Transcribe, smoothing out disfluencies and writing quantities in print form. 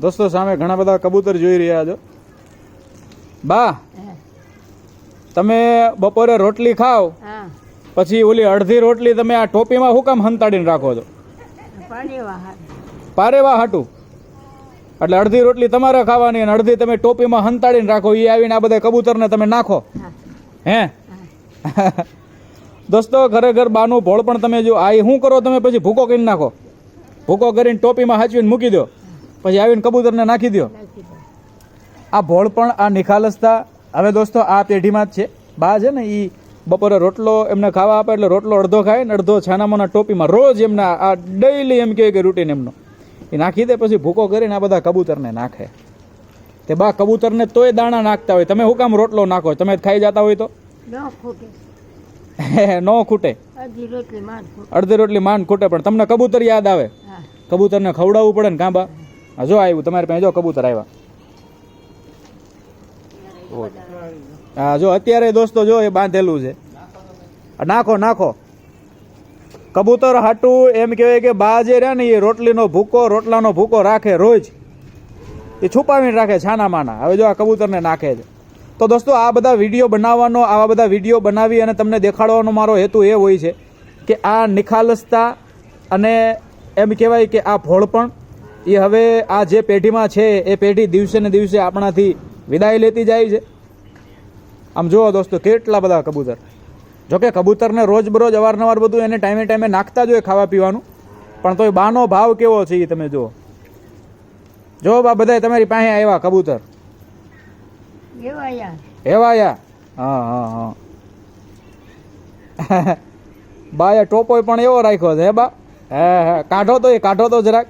દોસ્તો સામે ઘણા બધા કબૂતર જોઈ રહ્યા છો. બા તમે બપોરે રોટલી ખાવ પછી ઓલી અડધી રોટલી તમે આ ટોપીમાં શું કામ હંતાડીને રાખો છો? પારેવા હાટું. એટલે અડધી રોટલી તમારે ખાવાની અને અડધી તમે ટોપીમાં હંતાડીને રાખો. એ આવીને આ બધા કબૂતરને તમે નાખો. હે દોસ્તો ખરેખર બાનું ભોળ પણ તમે જો આ શું કરો તમે પછી ભૂકો કરીને નાખો. ભૂકો કરીને ટોપીમાં હાચવીને મૂકી દો પછી આવીને કબૂતરને નાખી દો. આ ભોળ પણ આ નિખાલસતા હવે દોસ્તો આ પેઢીમાં જ છે. બા છે ને એ બપોરે રોટલો એમને ખાવા આપે એટલે રોટલો અડધો ખાય ને અડધો છાનામાના ટોપીમાં રોજ એમના આ ડેઈલી એમ કહે કે રૂટીન એમનો એ નાખી દે પછી ભૂકો કરીને આ બધા કબૂતરને નાખે. તે બા કબૂતરને તોય દાણા નાખતા હોય. તમે શું કામ રોટલો નાખો? તમે ખાઈ જતા હોય તો ન ખૂટે. અડધી રોટલી માંડ ખૂટે પણ તમને કબૂતર યાદ આવે. કબૂતરને ખવડાવવું પડે ને કાંબા. જો આવ્યું તમારી પાસે, જો કબૂતર આવ્યા. હા જો અત્યારે દોસ્તો જો એ બાંધેલું છે. નાખો નાખો. કબૂતર હાટું એમ કહેવાય કે બા જે રહ્યા ને એ રોટલીનો ભૂકો રોટલાનો ભૂકો રાખે રોજ. એ છુપાવીને રાખે છાના માના. હવે જો આ કબૂતરને નાખે છે. તો દોસ્તો આ બધા વિડીયો બનાવવાનો, આવા બધા વિડીયો બનાવી અને તમને દેખાડવાનો મારો હેતુ એ હોય છે કે આ નિખાલસતા અને એમ કહેવાય કે આ ભોળપણ એ હવે આ જે પેઢીમાં છે એ પેઢી દિવસે ને દિવસે આપણાથી વિદાય લેતી જાય છે. આમ જુઓ દોસ્તો કેટલા બધા કબૂતર. જોકે કબૂતરને રોજબરોજ અવારનવાર બધું એને ટાઈમે ટાઈમે નાખતા જ હોય ખાવા પીવાનું, પણ તોય બાનો ભાવ કેવો છે એ તમે જુઓ. જો બા બધા તમારી પાસે આવ્યા કબૂતર એવાયા. હા હા હા બા એ ટોપો પણ એવો રાખ્યો છે. હે બા હે કાઢો તો જરાક.